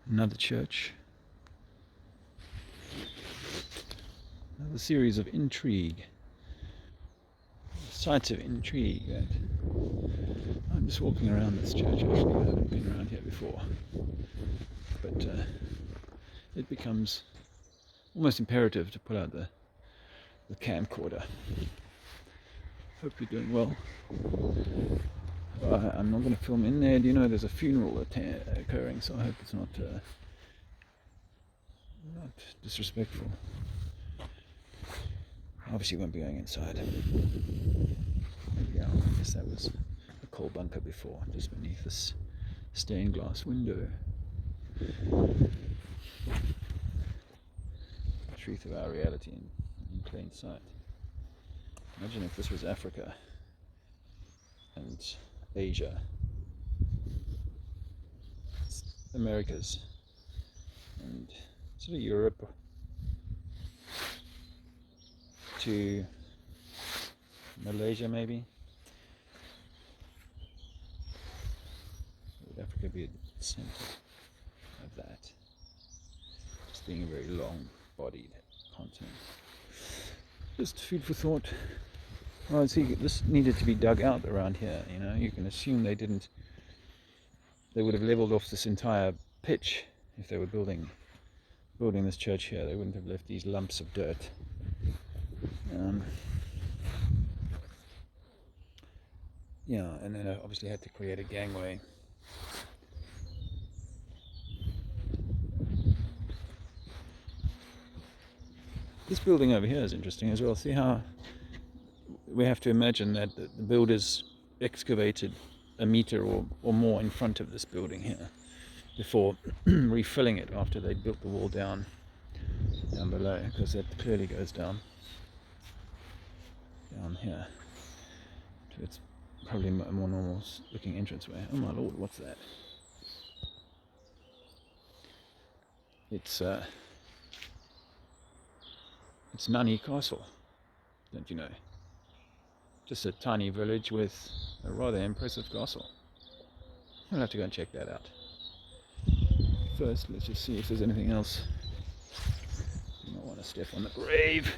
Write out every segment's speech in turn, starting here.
Another church. Another series of intrigue. Sites of intrigue. I'm just walking around this church actually. I haven't been around here before. But it becomes almost imperative to pull out the camcorder. Hope you're doing well. I'm not going to film in there. Do you know there's a funeral occurring, so I hope it's not disrespectful. Obviously won't be going inside. Yeah, I guess that was a coal bunker before, just beneath this stained glass window. The truth of our reality in plain sight. Imagine if this was Africa and Asia, Americas, and sort of Europe to Malaysia maybe. Would Africa be at the center of that? Just being a very long-bodied continent. Just food for thought. Well, see, this needed to be dug out around here, you know. You can assume they would have leveled off this entire pitch if they were building this church here. They wouldn't have left these lumps of dirt. Yeah, and then I obviously had to create a gangway. This building over here is interesting as well. See how we have to imagine that the builders excavated a meter or more in front of this building here before refilling it after they built the wall down below, because that clearly goes down here to its probably a more normal looking entranceway. Oh my lord, what's that? It's Nunney Castle, don't you know? Just a tiny village with a rather impressive castle. I'll have to go and check that out. First, let's just see if there's anything else. You don't want to step on the grave.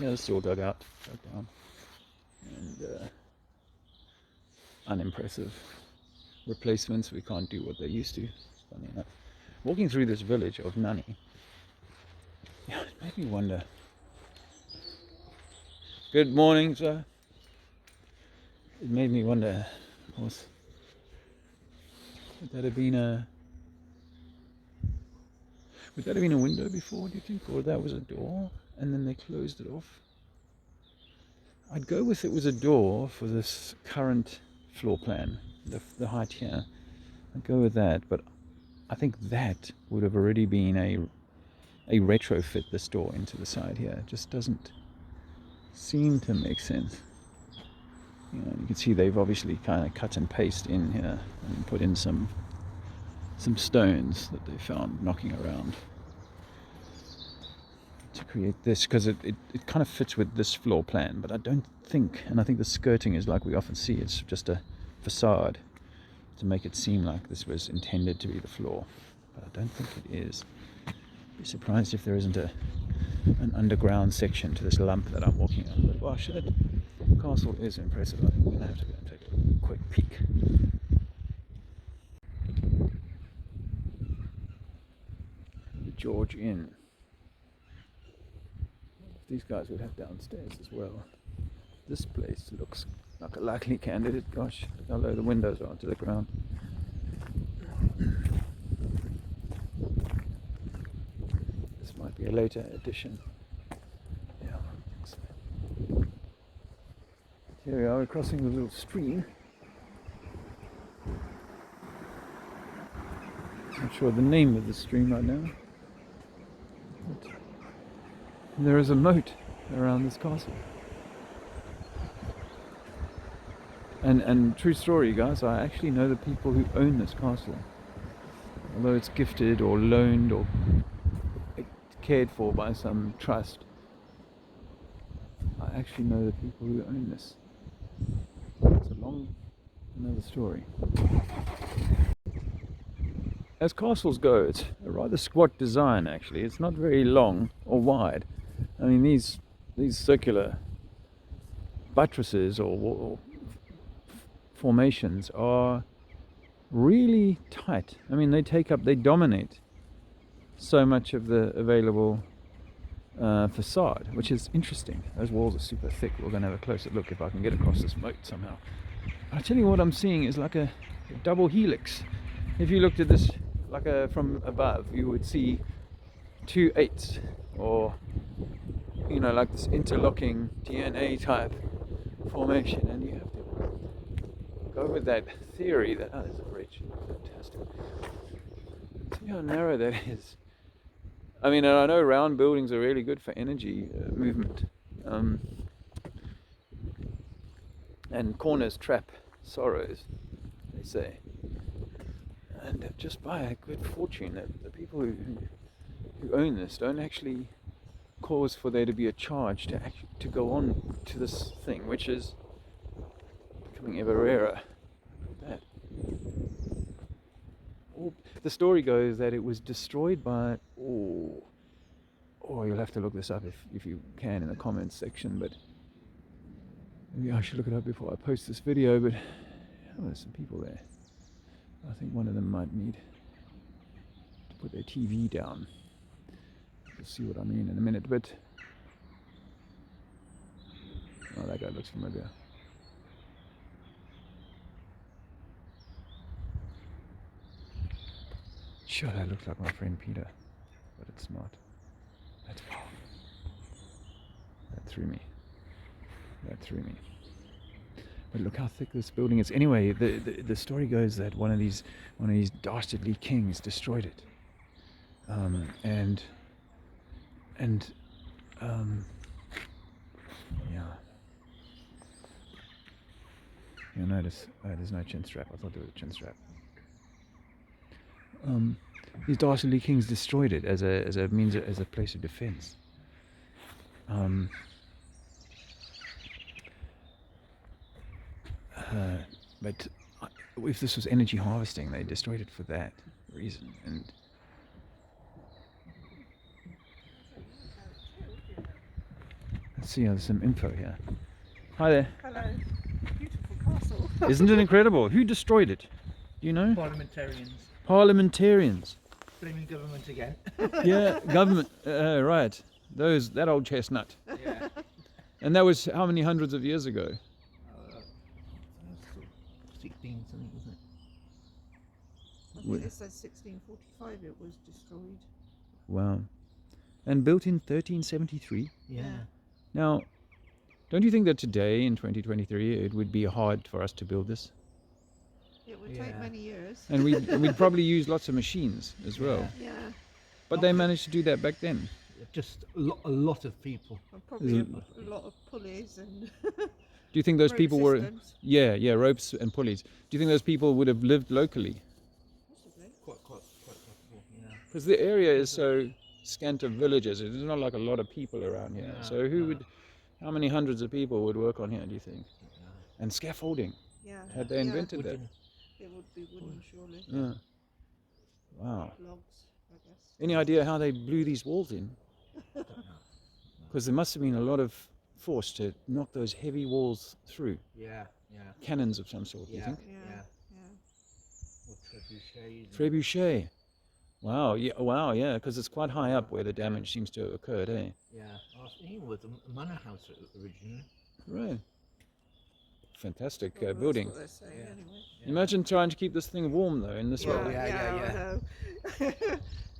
Yeah, it's all dug down, and unimpressive replacements. We can't do what they used to. Funny enough, walking through this village of Nunney, yeah, it made me wonder. Good morning, sir. It made me wonder, of course, would that have been a window before, do you think? Or that was a door and then they closed it off? I'd go with it was a door for this current floor plan, the height here. I'd go with that, but I think that would have already been a retrofit this door into the side here. It just doesn't seem to make sense. You know, you can see they've obviously kind of cut and paste in here and put in some stones that they found knocking around to create this, because it kind of fits with this floor plan, but I don't think, and I think the skirting is like we often see, it's just a facade to make it seem like this was intended to be the floor, but I don't think it is. I'd be surprised if there isn't an underground section to this lump that I'm walking on. But gosh, that castle is impressive. I think we're going to have to go and take a quick peek. The George Inn. These guys would have downstairs as well. This place looks like a likely candidate. Gosh, look how low the windows are to the ground. This might be a later addition. Yeah, I think so. Here we are, we're crossing the little stream. Not sure the name of the stream right now. But there is a moat around this castle. And true story, guys, I actually know the people who own this castle. Although it's gifted or loaned or cared for by some trust, I actually know the people who own this. It's a long Another story. As castles go, it's a rather squat design actually. It's not very long or wide. I mean, these circular buttresses or formations are really tight. I mean, they dominate so much of the available facade, which is interesting. Those walls are super thick. We're going to have a closer look if I can get across this moat somehow. I tell you what I'm seeing is like a double helix. If you looked at this from above, you would see 2 8s, or like this interlocking DNA type formation, and you have to go with that theory that there's a bridge. Fantastic. See how narrow that is. I mean, and I know round buildings are really good for energy movement, and corners trap sorrows, they say. And just by a good fortune, that the people who own this don't actually cause for there to be a charge to go on to this thing, which is becoming ever rarer. That. The story goes that it was destroyed by you'll have to look this up if you can in the comments section, but maybe I should look it up before I post this video. But there's some people there. I think one of them might need to put their TV down. You'll see what I mean in a minute, but that guy looks familiar. Sure, that looks like my friend Peter, but it's not. That threw me. But look how thick this building is. Anyway, the story goes that one of these dastardly kings destroyed it, You'll notice there's no chin strap. I thought there was a chin strap. These dastardly kings destroyed it as a place of defense. But if this was energy harvesting, they destroyed it for that reason. And let's see, there's some info here. Hi there. Hello. Beautiful castle. Isn't it incredible? Who destroyed it? Do you know? Parliamentarians. Blaming government again. Yeah, government. Right. That old chestnut. Yeah. And that was how many hundreds of years ago? 16 something, wasn't it? I think it says 1645 it was destroyed. Wow. And built in 1373? Yeah. Now, don't you think that today, in 2023, it would be hard for us to build this? It would take many years. And we'd probably use lots of machines as well. Yeah. But they managed to do that back then. Just a lot of people. And probably a lot of pulleys and Do you think those rope people systems. were ropes and pulleys? Do you think those people would have lived locally? Possibly. Quite possible, yeah. Because the area is so scant of villages. There's not like a lot of people around here. No, So how many hundreds of people would work on here, do you think? And scaffolding. Yeah. Had they invented that? It would be wooden, surely. Yeah. Wow. Logs, I guess. Any idea how they blew these walls in? Because there must have been a lot of force to knock those heavy walls through. Yeah. Cannons of some sort, do you think? Yeah. Or trebuchets. Trebuchet. Wow, yeah, because it's quite high up where the damage seems to have occurred, eh? Yeah. I think it was a manor house originally. Right. Fantastic Well, building. that's what they say, Yeah. anyway. Imagine trying to keep this thing warm though in this Yeah, weather. Yeah. I know.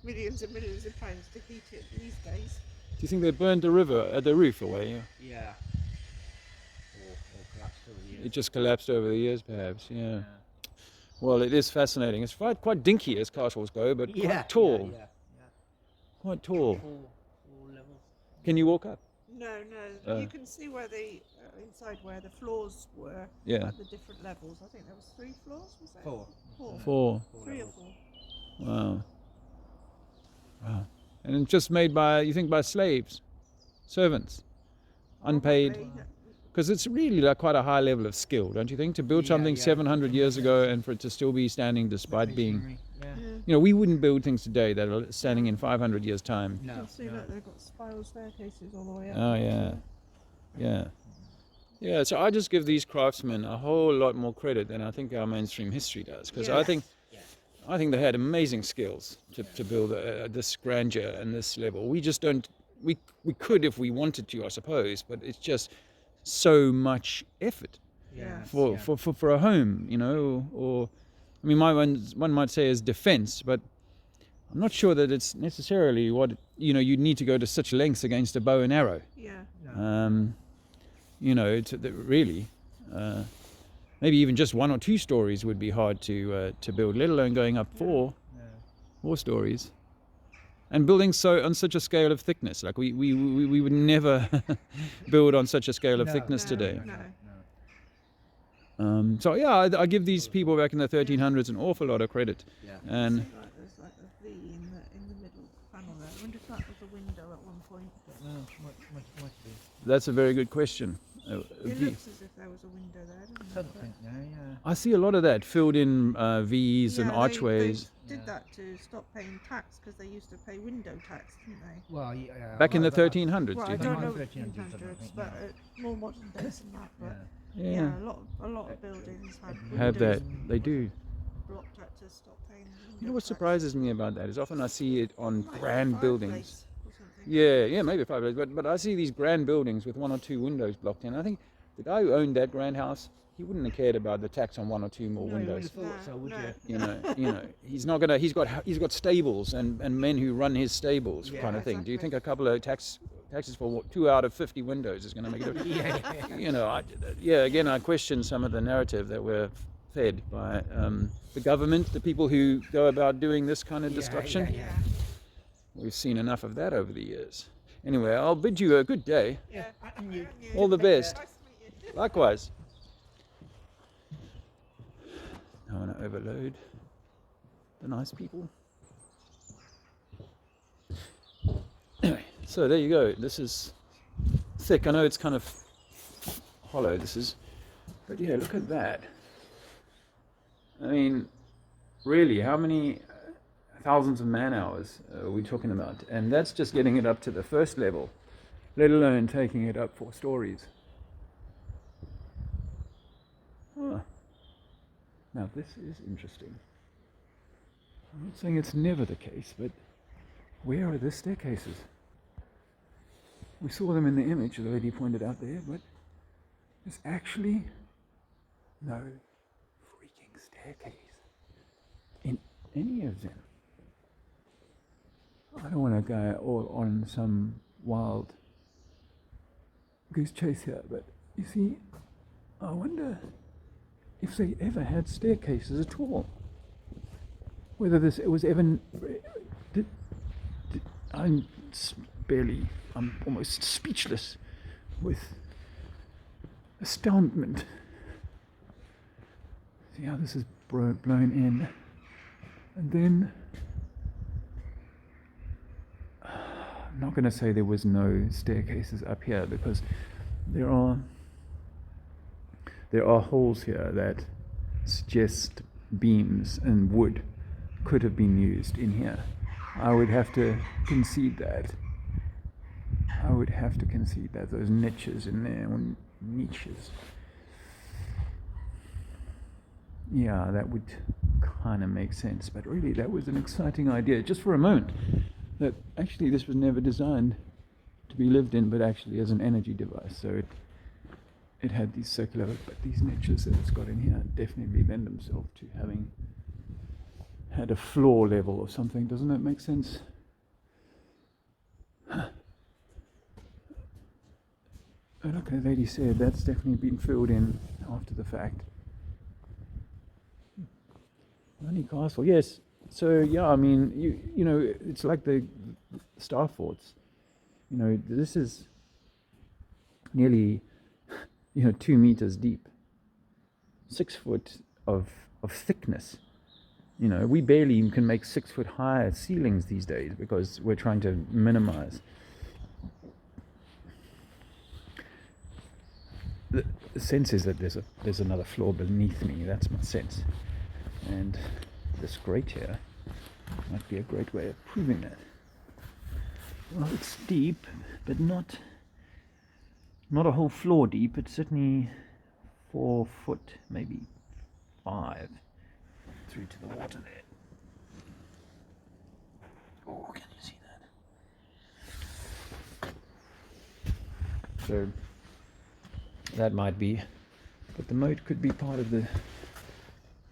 Millions and millions of pounds to heat it these days. Do you think they burned the roof away? Yeah. Or collapsed over the years. It just collapsed over the years, perhaps. Yeah. Well, it is fascinating. It's quite dinky as castles go, but quite tall. Yeah. Quite tall. Four levels. Can you walk up? No. You can see where the inside where the floors were. Yeah. At the different levels. I think there was 3 floors. Was there? Four. 4. 3 or levels. 4. Wow. And it's just made by slaves, servants, unpaid. Probably. Because it's really like quite a high level of skill, don't you think? To build something 700 years ago and for it to still be standing despite being... Masonry, yeah. You know, we wouldn't build things today that are standing in 500 years' time. You No, can see no. that they've got spiral staircases all the way up. Oh, yeah. Yeah. Yeah, so I just give these craftsmen a whole lot more credit than I think our mainstream history does. Because I think they had amazing skills to build this grandeur and this level. We just don't... We could if we wanted to, I suppose, but it's just so much effort Yeah. for a home, you know, or I mean, one might say is defense, but I'm not sure that it's necessarily what, you know, you need to go to such lengths against a bow and arrow. Yeah. No. You know, really, maybe even just 1 or 2 stories would be hard to build, let alone going up 4 stories. And building on such a scale of thickness, like we would never build on such a scale of thickness today. No. So yeah, I give these people back in the 1300s an awful lot of credit. Yeah. And Like there's like a V in the middle panel there. I wonder if that was a window at one point. No, might be. that's a very good question. It looks as if there was a window there, doesn't I it? don't think, no, yeah. I see a lot of that filled in V's and Yeah, archways. They did that to stop paying tax because they used to pay window tax, didn't they? Well, yeah. Back in the well, 1300s, Well, do I you think? don't know 1300s, 1300s, I think, but yeah. more modern days than that. But Yeah. yeah, a lot of buildings had Have windows that. They do. blocked out to stop paying. You know what tax. surprises me about that is often I see it on Like a grand buildings. fireplace or something. Yeah, maybe 5 days, but I see these grand buildings with 1 or 2 windows blocked in. I think the guy who owned that grand house, he wouldn't have cared about the tax on 1 or 2 more No, you wouldn't windows. have thought so, would No. you? He's not gonna. He's got stables and men who run his stables, Yeah, kind of thing. Do you exactly. think a couple of taxes for 2 out of 50 windows is going to make it? Yeah. Again, I question some of the narrative that we're fed by the government, the people who go about doing this kind of destruction. Yeah. We've seen enough of that over the years. Anyway, I'll bid you a good day. Yeah. And you. All the best. Nice to meet you. Likewise. I want to overload the nice people. Anyway, so there you go. This is thick. I know it's kind of hollow, this is. But yeah, look at that. I mean, really, how many thousands of man hours are we talking about? And that's just getting it up to the first level, let alone taking it up 4 stories. Huh. Now this is interesting. I'm not saying it's never the case, but where are the staircases? We saw them in the image the lady pointed out there, but there's actually no freaking staircase in any of them. I don't want to go all on some wild goose chase here, but you see, I wonder if they ever had staircases at all. Whether it was ever... I'm almost speechless with astoundment. See how this is blown in. And then... I'm not going to say there was no staircases up here, because there are holes here that suggest beams and wood could have been used in here. I would have to concede that. Those niches in there, or niches. Yeah, that would kind of make sense. But really, that was an exciting idea, just for a moment, that actually this was never designed to be lived in, but actually as an energy device. So it had these circular, but these niches that it's got in here definitely lend themselves to having had a floor level or something. Doesn't that make sense? But okay, the lady said that's definitely been filled in after the fact. Nunney Castle, yes. So yeah, I mean, you know, it's like the star forts. You know, this is nearly 2 meters deep, 6 foot of thickness. You know, we barely can make 6 foot high ceilings these days because we're trying to minimize. the sense is that there's another floor beneath me. That's my sense, and this grate here might be a great way of proving that. Well, it's deep, but not a whole floor deep. It's certainly 4 foot, maybe 5, through to the water there. Oh, can you see that? So that might be, but the moat could be part of the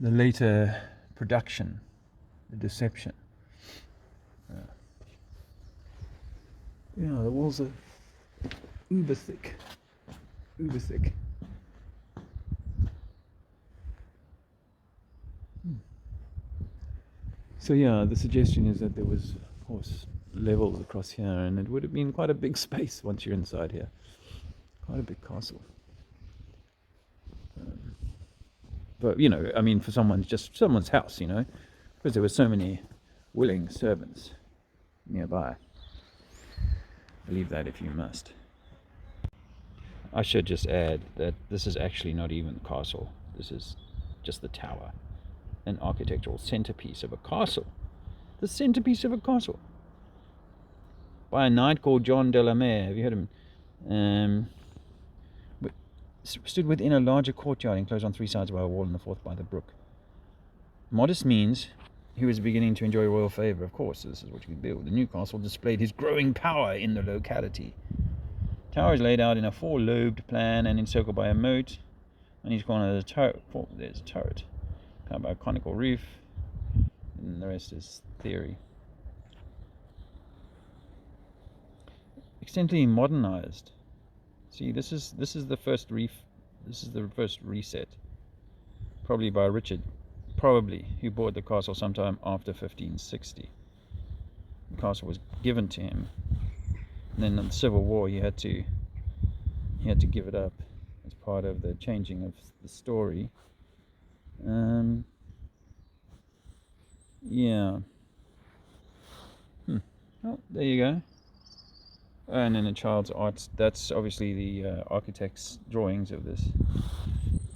later production, the deception. Yeah, the walls are uber thick. So yeah, the suggestion is that there was, of course, levels across here, and it would have been quite a big space once you're inside here. Quite a big castle. But, you know, I mean, for someone's house, you know, because there were so many willing servants nearby. Believe that if you must. I should just add that this is actually not even the castle. This is just the tower. An architectural centerpiece of a castle. The centerpiece of a castle. By a knight called John de la Mare. Have you heard of him? Stood within a larger courtyard enclosed on 3 sides by a wall and the 4th by the brook. Modest means, he was beginning to enjoy royal favour. Of course, this is what you could build. The new castle displayed his growing power in the locality. Tower is laid out in a 4-lobed plan and encircled by a moat. On each corner there's a turret, covered by a conical roof, and the rest is theory. Extensively modernized. See, this is the first reset, probably by Richard, who bought the castle sometime after 1560. The castle was given to him, and then in the Civil War he had to give it up as part of the changing of the story. Yeah. Oh, there you go. And then the child's arts, that's obviously the architect's drawings of this.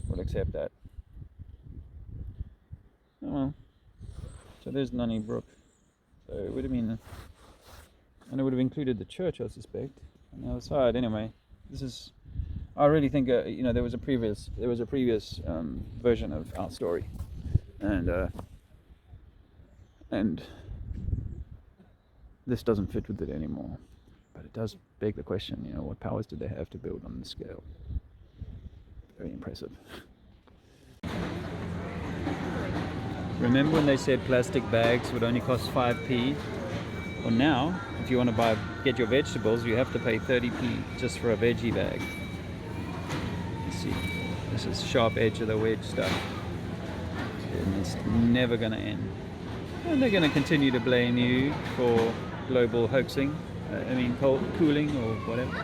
We'll accept that. Oh well. So there's Nunney Brook. So it would have been, and it would have included the church, I suspect, on the other side. Anyway, this is, I really think, you know, there was a previous version of our story, and this doesn't fit with it anymore. But it does beg the question, you know, what powers did they have to build on this scale? Very impressive. Remember when they said plastic bags would only cost 5p? Well, now, if you want to get your vegetables, you have to pay 30p just for a veggie bag. You see, this is sharp edge of the wedge stuff. And it's never going to end. And they're going to continue to blame you for global hoaxing. Cooling or whatever.